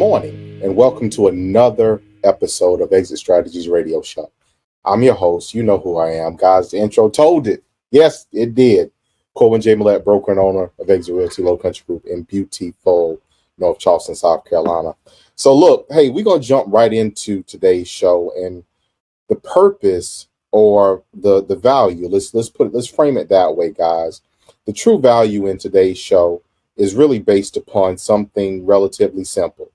morning, and welcome to another episode of Exit Strategies Radio Show. I'm your host. You know who I am. Guys, the intro told it. Yes, it did. Corwin J. Millett, broker and owner of Exit Realty Low Country Group in beautiful North Charleston, South Carolina. So look, hey, we're going to jump right into today's show, and the purpose or the value, let's frame it that way, guys. The true value in today's show is really based upon something relatively simple.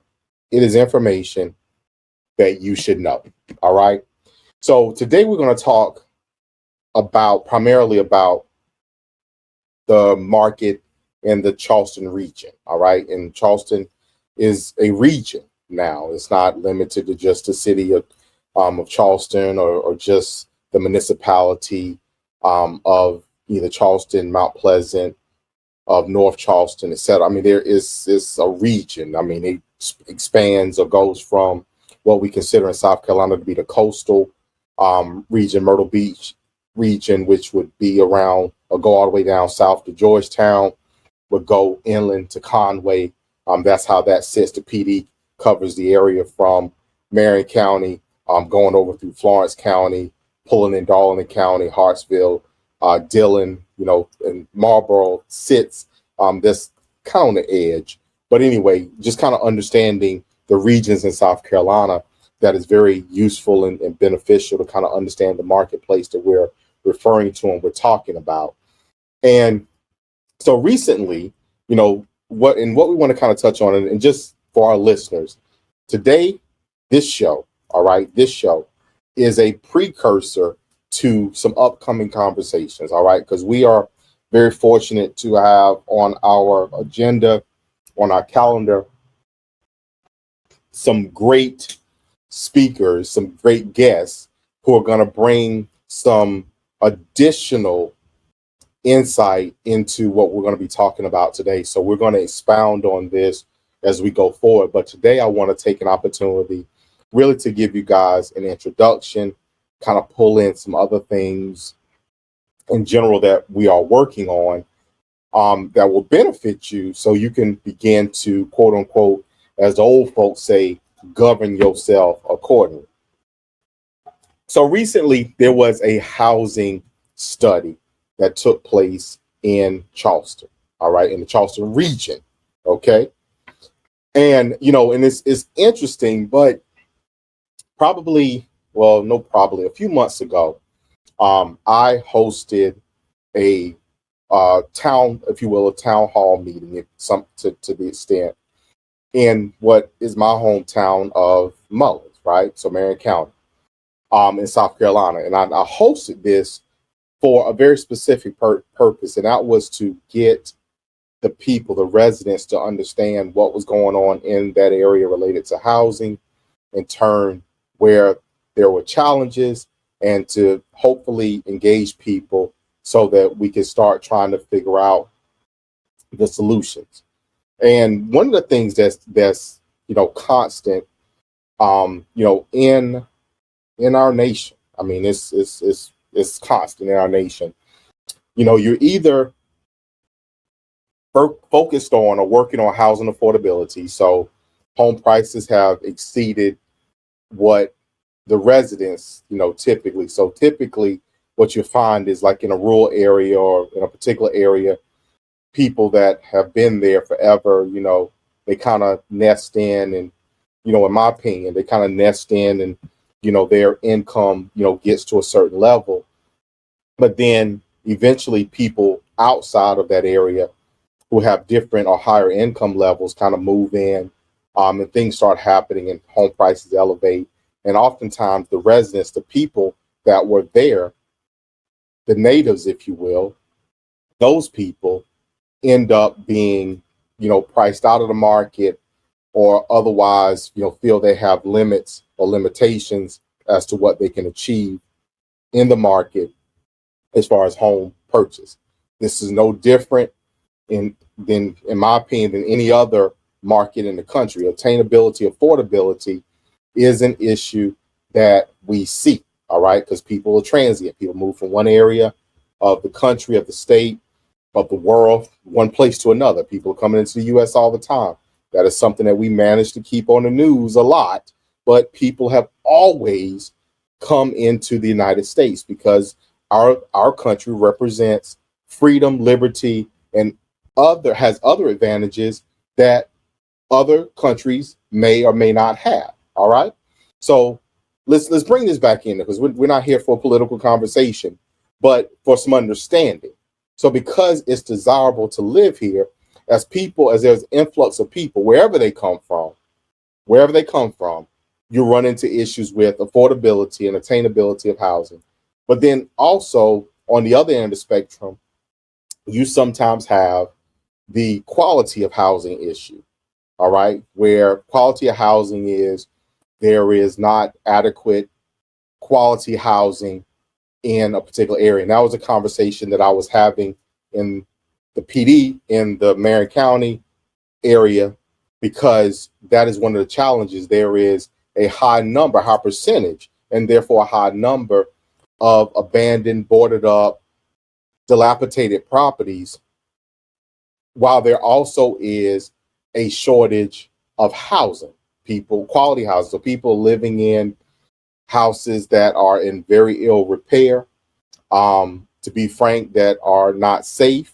It is information that you should know. All right. So today we're going to talk primarily about the market in the Charleston region. All right. And Charleston is a region now. It's not limited to just the city of Charleston or just the municipality of either Charleston, Mount Pleasant, of North Charleston, etc. I mean, there is a region. I mean, it expands or goes from what we consider in South Carolina to be the coastal region, Myrtle Beach region, which would be around or go all the way down south to Georgetown, would go inland to Conway. That's how that sits. The PD covers the area from Marion County, going over through Florence County, pulling in Darling County, Hartsville, Dillon, and Marlboro sits this kind of on the edge. But anyway, just kind of understanding the regions in South Carolina, that is very useful and beneficial to kind of understand the marketplace that we're referring to and we're talking about. And so recently, what we want to kind of touch on, and just for our listeners, today, this show is a precursor to some upcoming conversations, all right? Because we are very fortunate to have on our agenda, on our calendar, some great speakers, some great guests who are going to bring some additional insight into what we're going to be talking about today. So we're going to expound on this as we go forward. But today I want to take an opportunity really to give you guys an introduction, kind of pull in some other things in general that we are working on that will benefit you so you can begin to, quote unquote, as the old folks say, govern yourself accordingly. So recently there was a housing study that took place in Charleston, all right, in the Charleston region, okay? And, and it's interesting, but a few months ago, I hosted a town hall meeting, to the extent, in what is my hometown of Mullins, right? So Marion County, in South Carolina. And I hosted this for a very specific purpose, and that was to get the people, the residents, to understand what was going on in that area related to housing, in turn where there were challenges, and to hopefully engage people so that we can start trying to figure out the solutions. And one of the things that's constant, in our nation, I mean, it's constant in our nation. You're either focused on or working on housing affordability. So home prices have exceeded what the residents, typically. So typically what you find is, like in a rural area or in a particular area, people that have been there forever, they kind of nest in, and, in my opinion, they kind of nest in, and, their income, gets to a certain level. But then eventually people outside of that area who have different or higher income levels kind of move in, and things start happening and home prices elevate. And oftentimes the residents, the people that were there, the natives, if you will, those people end up being, priced out of the market, or otherwise, feel they have limits or limitations as to what they can achieve in the market as far as home purchase. This is no different in my opinion, than any other market in the country. Attainability, affordability is an issue that we see, all right? Because people are transient. People move from one area of the country, of the state, of the world, one place to another. People are coming into the U.S. all the time. That is something that we manage to keep on the news a lot, but people have always come into the United States because our country represents freedom, liberty, and has other advantages that other countries may or may not have. All right. So let's bring this back in because we're not here for a political conversation, but for some understanding. So because it's desirable to live here, as there's influx of people, wherever they come from, you run into issues with affordability and attainability of housing. But then also on the other end of the spectrum, you sometimes have the quality of housing issue. All right, where quality of housing is there is not adequate quality housing in a particular area. And that was a conversation that I was having in the PD in the Marion County area, because that is one of the challenges. There is a high percentage, and therefore a high number of abandoned, boarded up, dilapidated properties, while there also is a shortage of housing, quality houses. So people living in houses that are in very ill repair, to be frank, that are not safe.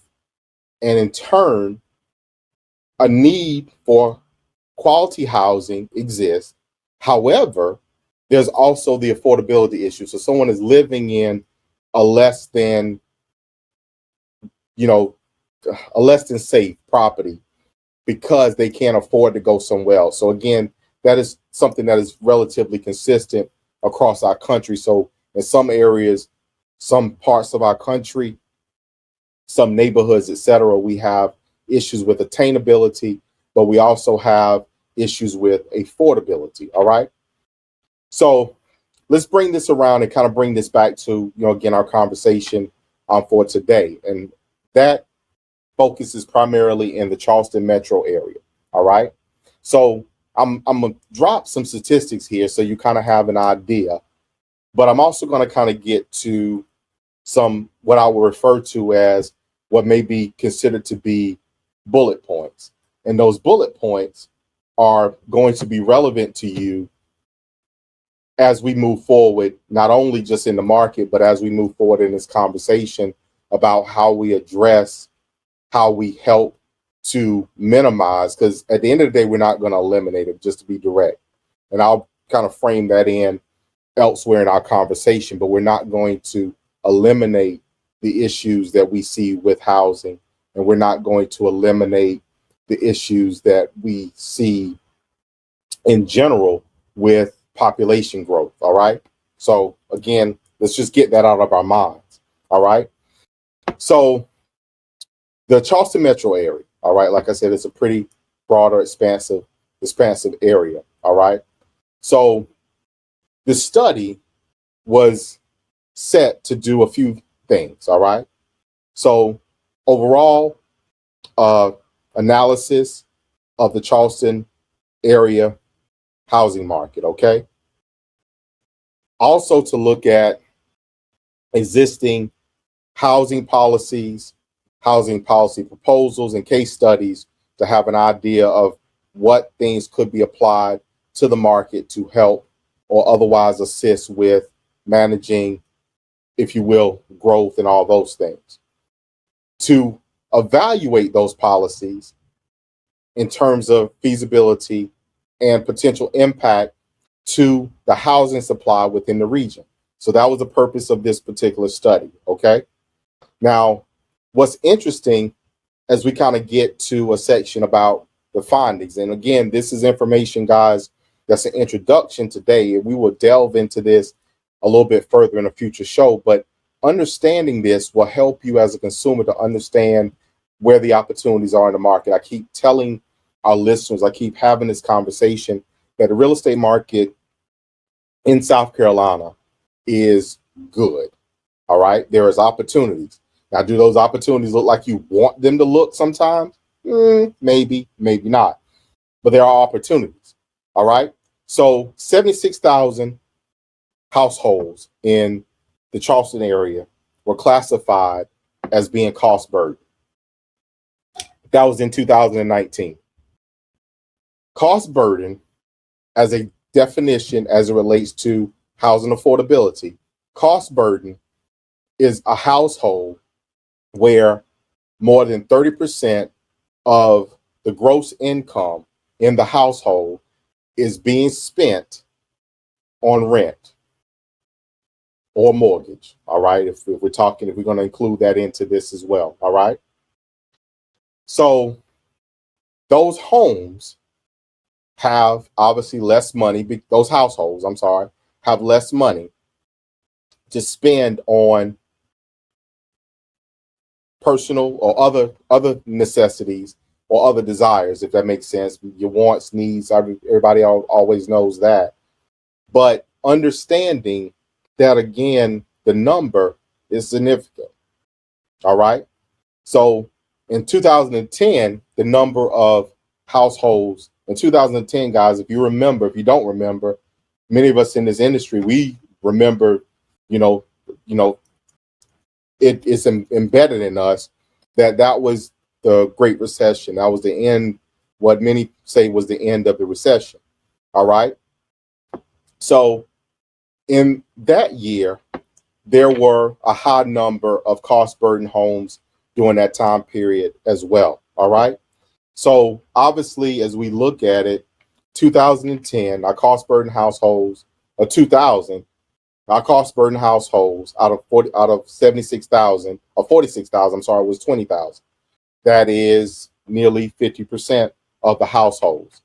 And in turn, a need for quality housing exists. However, there's also the affordability issue. So someone is living in a less than safe property because they can't afford to go somewhere else. So again, that is something that is relatively consistent across our country. So in some areas, some parts of our country, some neighborhoods, etc., we have issues with attainability, but we also have issues with affordability. All right. So let's bring this around and kind of bring this back to, again, our conversation for today. And that focuses primarily in the Charleston metro area. All right. So I'm going to drop some statistics here so you kind of have an idea, but I'm also going to kind of get to some what I will refer to as what may be considered to be bullet points. And those bullet points are going to be relevant to you as we move forward, not only just in the market, but as we move forward in this conversation about how we address, how we help to minimize, because at the end of the day, we're not going to eliminate it, just to be direct. And I'll kind of frame that in elsewhere in our conversation, but we're not going to eliminate the issues that we see with housing, and we're not going to eliminate the issues that we see in general with population growth. All right. So again, let's just get that out of our minds. All right. So the Charleston metro area, all right, like I said, it's a pretty broader, expansive area. All right. So the study was set to do a few things. All right. So overall analysis of the Charleston area housing market. Okay. Also to look at existing housing policies, housing policy proposals, and case studies to have an idea of what things could be applied to the market to help or otherwise assist with managing, if you will, growth and all those things. To evaluate those policies in terms of feasibility and potential impact to the housing supply within the region. So that was the purpose of this particular study. Okay. Now, what's interesting as we kind of get to a section about the findings, and again, this is information, guys, that's an introduction today, and we will delve into this a little bit further in a future show, but understanding this will help you as a consumer to understand where the opportunities are in the market. I keep telling our listeners, I keep having this conversation, that the real estate market in South Carolina is good. All right. There is opportunities. Now, do those opportunities look like you want them to look sometimes? Maybe, maybe not. But there are opportunities. All right. So 76,000 households in the Charleston area were classified as being cost burden. That was in 2019. Cost burden, as a definition as it relates to housing affordability, cost burden is a household where more than 30% of the gross income in the household is being spent on rent or mortgage. All right. If we're talking, if we're going to include that into this as well. All right. So those homes have obviously less money. Those households, I'm sorry, have less money to spend on personal or other necessities or other desires, if that makes sense. Your wants, needs, everybody always knows that. But understanding that, again, the number is significant. All right. So in 2010, the number of households in 2010, guys, if you remember, if you don't remember, many of us in this industry, we remember, you know, it is embedded in us that was the Great Recession. That was the end, what many say was the end of the recession. All right. So in that year, there were a high number of cost burden homes during that time period as well. All right. So obviously, as we look at it, 2010, our cost burden households, or 2000, our cost burden households out of 76,000 or 46,000, I'm sorry, was 20,000. That is nearly 50% of the households.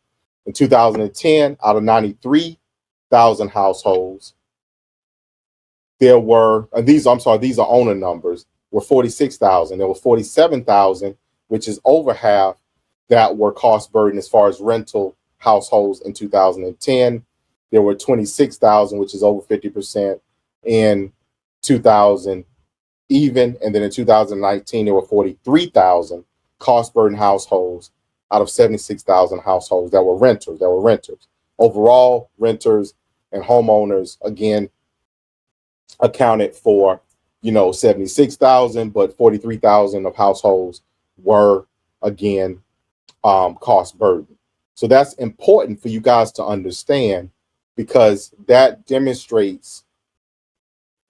In 2010, out of 93,000 households, there were, and these are owner numbers, were 46,000. There were 47,000, which is over half, that were cost burden as far as rental households in 2010. There were 26,000, which is over 50% in 2000 even. And then in 2019, there were 43,000 cost burden households out of 76,000 households that were renters. Overall, renters and homeowners, again, accounted for, 76,000, but 43,000 of households were, again, cost burden. So that's important for you guys to understand, because that demonstrates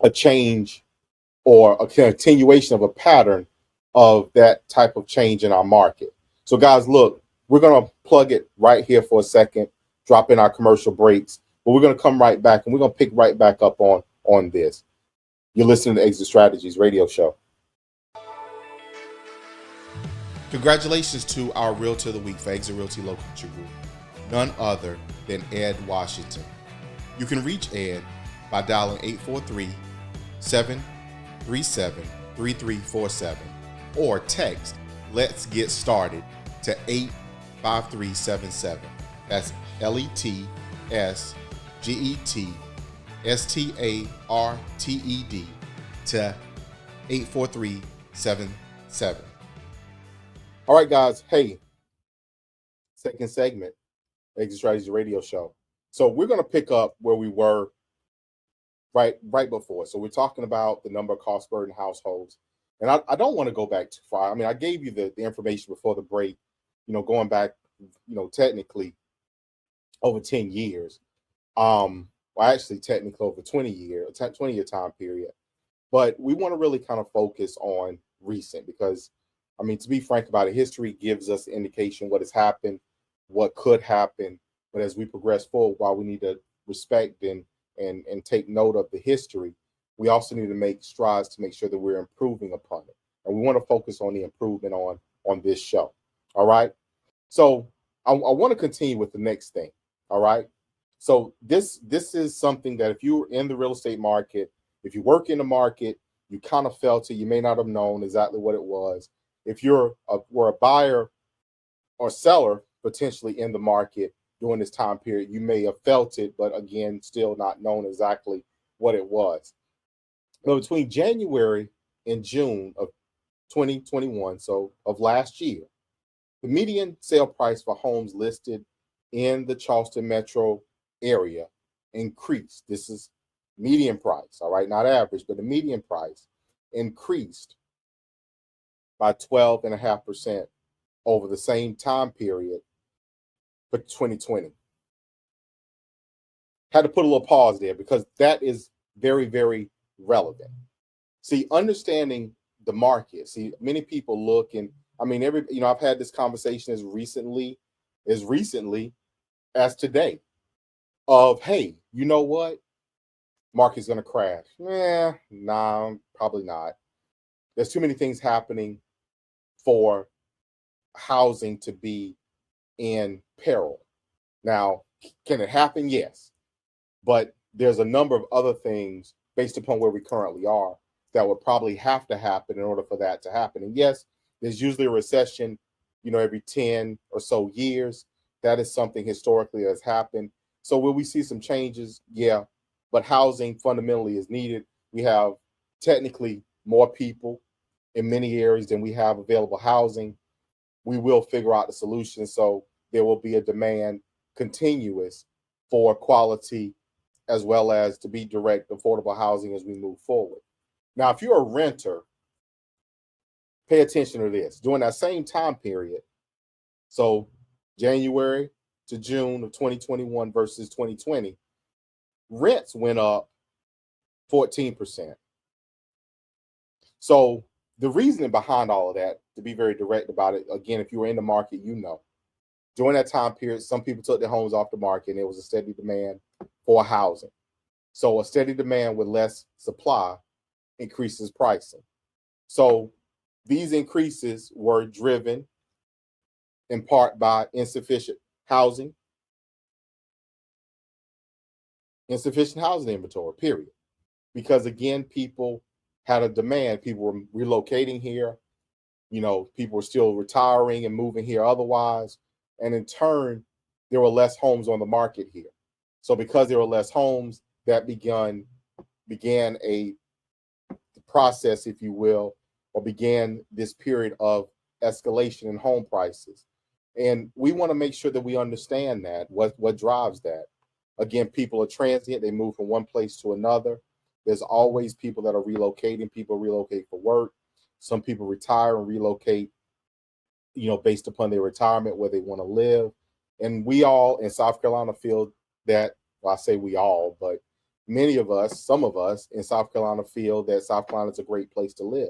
a change or a continuation of a pattern of that type of change in our market. So guys, look, we're going to plug it right here for a second, drop in our commercial breaks, but we're going to come right back and we're going to pick right back up on this. You're listening to Exit Strategies Radio Show. Congratulations to our Realtor of the Week for Exit Realty Local Group, none other than Ed Washington. You can reach Ed by dialing 843-737-3347 or text "Let's Get Started" to 85377. That's LETSGETSTARTED to 84377. All right, guys. Hey, second segment, Exit Strategy Radio Show. So we're going to pick up where we were right before. So we're talking about the number of cost burden households. And I don't want to go back too far. I mean, I gave you the information before the break, going back, technically over 10 years. Well, actually, technically over 20-year time period. But we want to really kind of focus on recent because, I mean, to be frank about it, history gives us indication what has happened, what could happen. But as we progress forward, while we need to respect and take note of the history, we also need to make strides to make sure that we're improving upon it. And we want to focus on the improvement on this show. All right. So I want to continue with the next thing. All right. So this is something that if you're in the real estate market, if you work in the market, you kind of felt it. You may not have known exactly what it was. If were a buyer or seller potentially in the market during this time period, you may have felt it, but again, still not known exactly what it was. But between January and June of 2021, so of last year, the median sale price for homes listed in the Charleston metro area increased. This is median price, all right, not average, but the median price increased by 12.5% over the same time period for 2020. Had to put a little pause there because that is very, very relevant. See, understanding the market. See, many people look and I mean, I've had this conversation as recently as today of, hey, you know what? Market's going to crash. Nah, probably not. There's too many things happening for housing to be in peril. Now, can it happen? Yes. But there's a number of other things based upon where we currently are that would probably have to happen in order for that to happen. And yes, there's usually a recession, every 10 or so years. That is something historically has happened. So will we see some changes? Yeah, but housing fundamentally is needed. We have technically more people in many areas than we have available housing. We will figure out the solution. So there will be a demand continuous for quality as well as to be direct affordable housing as we move forward. Now, if you're a renter, pay attention to this. During that same time period, so January to June of 2021 versus 2020, rents went up 14%. So the reasoning behind all of that, to be very direct about it, again, if you were in the market, during that time period, some people took their homes off the market and there was a steady demand for housing. So a steady demand with less supply increases pricing. So these increases were driven in part by insufficient housing inventory, period. Because again, people had a demand. People were relocating here. People were still retiring and moving here otherwise. And in turn, there were less homes on the market here. So because there were less homes, that began a process, if you will, or began this period of escalation in home prices. And we want to make sure that we understand that, what drives that. Again, people are transient. They move from one place to another. There's always people that are relocating. People relocate for work. Some people retire and relocate, based upon their retirement, where they want to live. And we all in South Carolina feel that, well, I say we all, but some of us in South Carolina feel that South Carolina is a great place to live.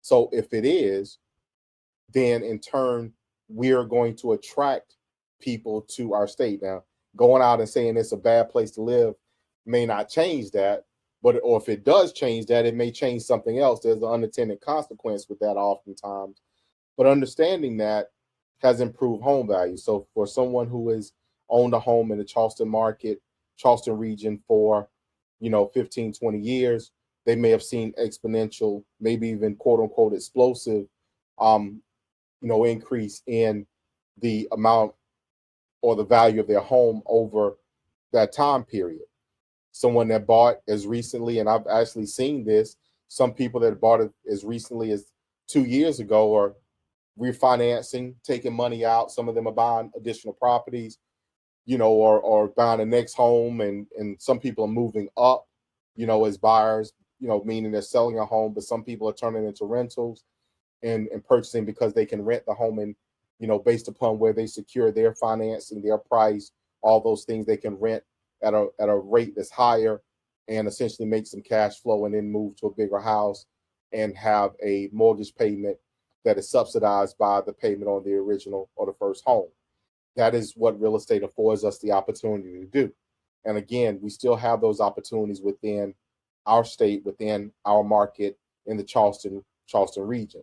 So if it is, then in turn, we are going to attract people to our state. Now, going out and saying it's a bad place to live may not change that, or if it does change that, it may change something else. There's an unintended consequence with that oftentimes. But understanding that has improved home value. So for someone who has owned a home in the Charleston market, Charleston region for 15, 20 years, they may have seen exponential, maybe even quote unquote explosive increase in the amount or the value of their home over that time period. Someone that bought as recently, and I've actually seen this, some people that bought it as recently as 2 years ago are refinancing, taking money out. Some of them are buying additional properties, or buying the next home, and some people are moving up, as buyers, meaning they're selling a home, but some people are turning into rentals and purchasing because they can rent the home, and based upon where they secure their financing, their price, all those things, they can rent at a rate that's higher and essentially make some cash flow and then move to a bigger house and have a mortgage payment that is subsidized by the payment on the original or the first home. That is what real estate affords us the opportunity to do. And again, we still have those opportunities within our state, within our market in the Charleston region.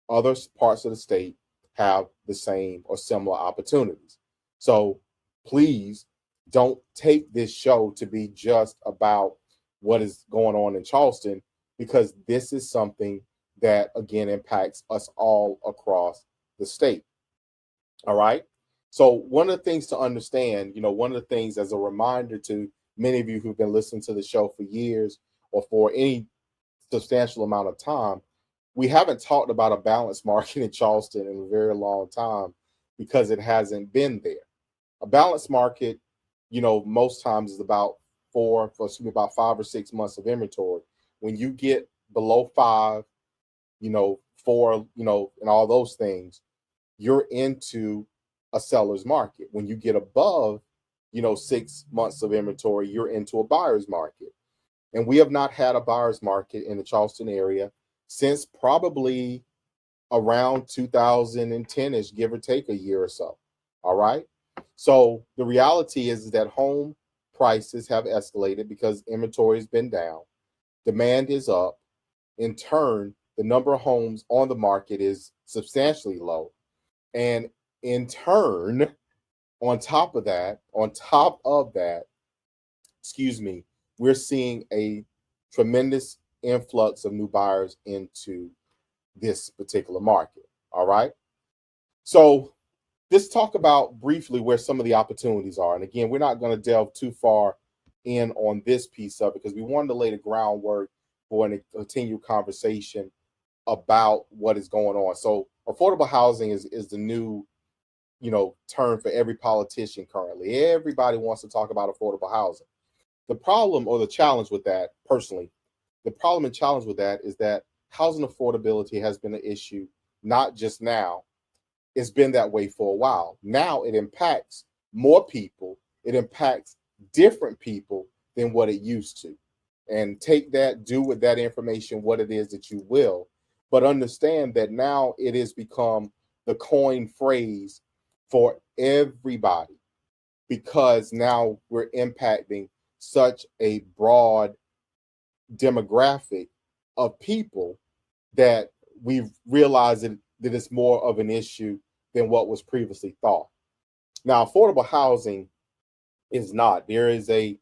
Other parts of the state have the same or similar opportunities. So please don't take this show to be just about what is going on in Charleston, because this is something that, again, impacts us all across the state. All right. So one of the things to understand, one of the things as a reminder to many of you who've been listening to the show for years or for any substantial amount of time, we haven't talked about a balanced market in Charleston in a very long time because it hasn't been there. A balanced market, most times is about 5 or 6 months of inventory. When you get below 5, 4, and all those things, you're into a seller's market. When you get above, 6 months of inventory, you're into a buyer's market. And we have not had a buyer's market in the Charleston area since probably around 2010-ish, give or take a year or so. All right. So the reality is that home prices have escalated because inventory has been down. Demand is up. In turn, the number of homes on the market is substantially low. And in turn, on top of that, we're seeing a tremendous influx of new buyers into this particular market. All right. So let's talk about briefly where some of the opportunities are. And again, we're not going to delve too far in on this piece of it because we wanted to lay the groundwork for a continued conversation about what is going on. So affordable housing is the new, term for every politician currently. Everybody wants to talk about affordable housing. The problem or the challenge with that, personally, the problem and challenge with that is that housing affordability has been an issue, not just now. It's been that way for a while. Now it impacts more people. It impacts different people than what it used to. And take that, do with that information what it is that you will. But understand that now it has become the coin phrase for everybody because now we're impacting such a broad demographic of people that we've realized that it's more of an issue than what was previously thought. Now, affordable housing is not. There is a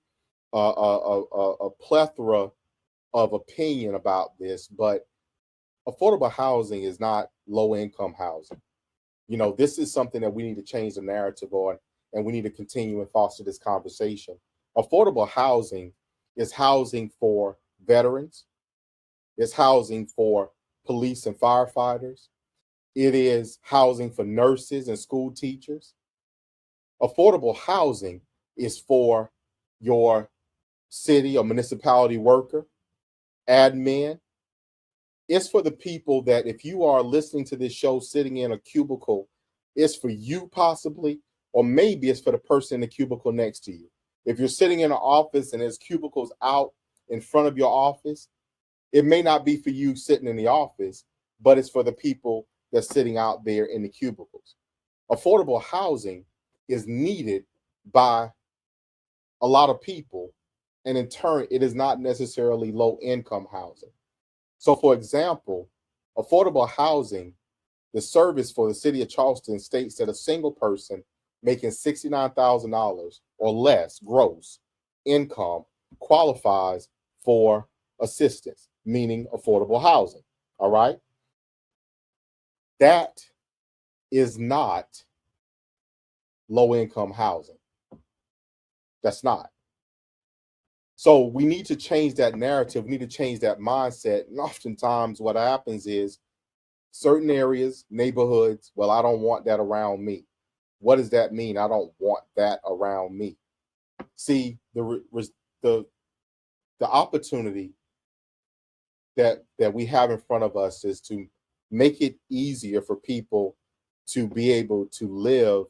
plethora of opinion about this, but affordable housing is not low income housing. This is something that we need to change the narrative on, and we need to continue and foster this conversation. Affordable housing is housing for veterans. It's housing for police and firefighters. It is housing for nurses and school teachers. Affordable housing is for your city or municipality worker, admin. It's for the people that if you are listening to this show sitting in a cubicle, it's for you possibly, or maybe it's for the person in the cubicle next to you. If you're sitting in an office and there's cubicles out in front of your office, it may not be for you sitting in the office, but it's for the people that's sitting out there in the cubicles. Affordable housing is needed by a lot of people, and in turn, it is not necessarily low income housing. So, for example, affordable housing, the service for the city of Charleston states that a single person making $69,000 or less gross income qualifies for assistance, meaning affordable housing. All right. That is not low income housing. That's not. So we need to change that narrative. We need to change that mindset. And oftentimes what happens is certain areas, neighborhoods, well, I don't want that around me. What does that mean? I don't want that around me. See, the opportunity that we have in front of us is to make it easier for people to be able to live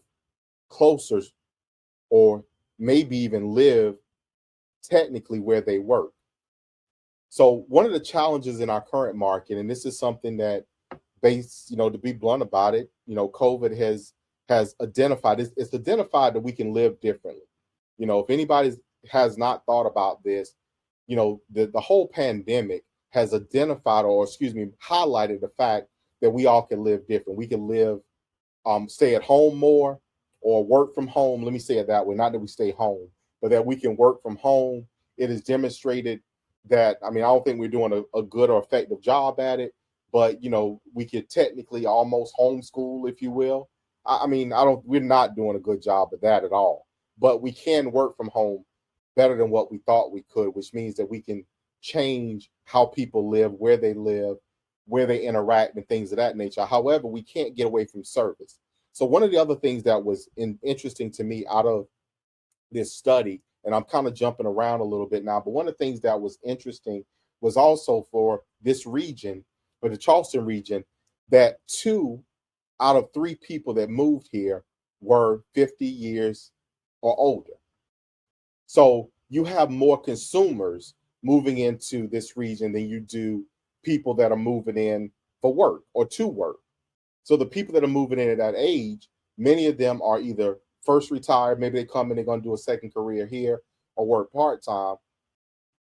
closer or maybe even live technically where they work. So one of the challenges in our current market, and this is something that to be blunt about it, COVID has identified, it's identified that we can live differently. If anybody has not thought about this, the whole pandemic has identified, or highlighted the fact that we all can live different. We can live, stay at home more or work from home. Let me say it that way. Not that we stay home, but that we can work from home. It is demonstrated that, I don't think we're doing a good or effective job at it, but, we could technically almost homeschool, if you will. We're not doing a good job of that at all, but we can work from home better than what we thought we could, which means that we can change how people live, where they interact, and things of that nature. However, we can't get away from service. So one of the other things that was interesting to me out of this study, and I'm kind of jumping around a little bit now, but one of the things that was interesting was also for this region, for the Charleston region, that 2 out of 3 people that moved here were 50 years or older. So you have more consumers moving into this region than you do people that are moving in for work or to work. So the people that are moving in at that age, many of them are either first retired, maybe they come and they're going to do a second career here or work part-time.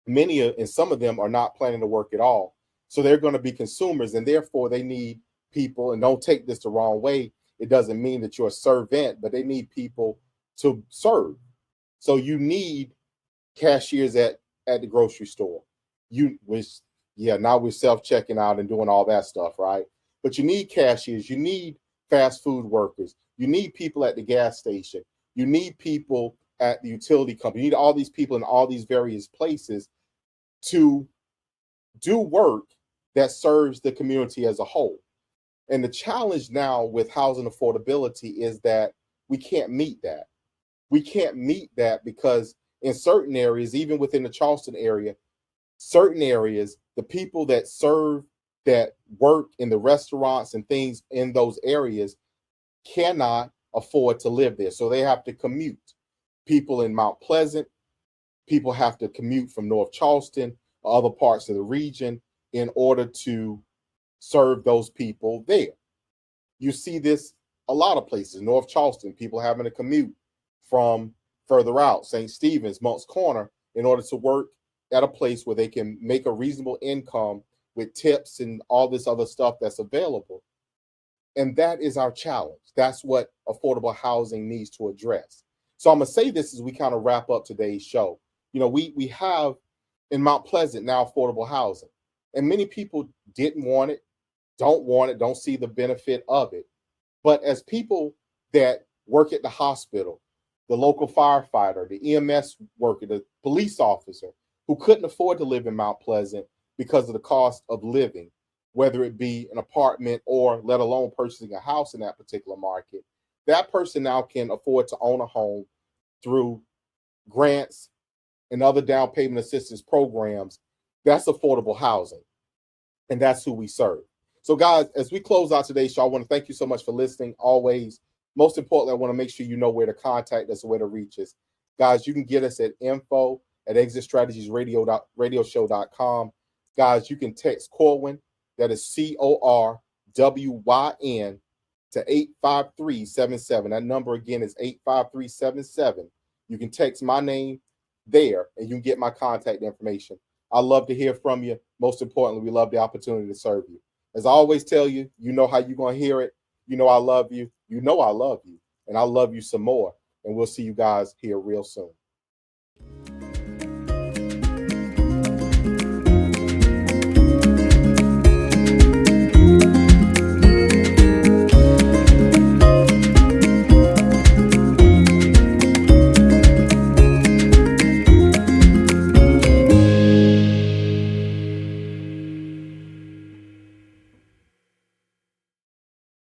And some of them are not planning to work at all. So they're going to be consumers, and therefore they need people, and don't take this the wrong way. It doesn't mean that you're a servant, but they need people to serve. So you need cashiers at the grocery store. Now we're self-checking out and doing all that stuff, right? But you need cashiers, you need fast food workers, you need people at the gas station, you need people at the utility company, you need all these people in all these various places to do work that serves the community as a whole. And the challenge now with housing affordability is that we can't meet that. We can't meet that because in certain areas, even within the Charleston area, certain areas, the people that work in the restaurants and things in those areas cannot afford to live there. So they have to commute. People in Mount Pleasant, people have to commute from North Charleston or other parts of the region in order to serve those people there. You see this a lot of places. North Charleston, people having to commute from further out, St. Stephen's, Moncks Corner, in order to work at a place where they can make a reasonable income with tips and all this other stuff that's available. And that is our challenge. That's what affordable housing needs to address. So I'm going to say this as we kind of wrap up today's show. We have in Mount Pleasant now affordable housing, and many people didn't want it, don't see the benefit of it. But as people that work at the hospital, the local firefighter, the EMS worker, the police officer who couldn't afford to live in Mount Pleasant because of the cost of living, whether it be an apartment or let alone purchasing a house in that particular market, that person now can afford to own a home through grants and other down payment assistance programs. That's affordable housing, and that's who we serve. So guys, as we close out today's show, I want to thank you so much for listening. Always, most importantly, I want to make sure you know where to contact us and where to reach us. Guys, you can get us at info@exitstrategiesradioshow.com. Guys, you can text Corwin, that is CORWYN, to 85377. That number again is 85377. You can text my name there and you can get my contact information. I love to hear from you. Most importantly, we love the opportunity to serve you. As I always tell you, you know how you're going to hear it. You know I love you. You know I love you. And I love you some more. And we'll see you guys here real soon.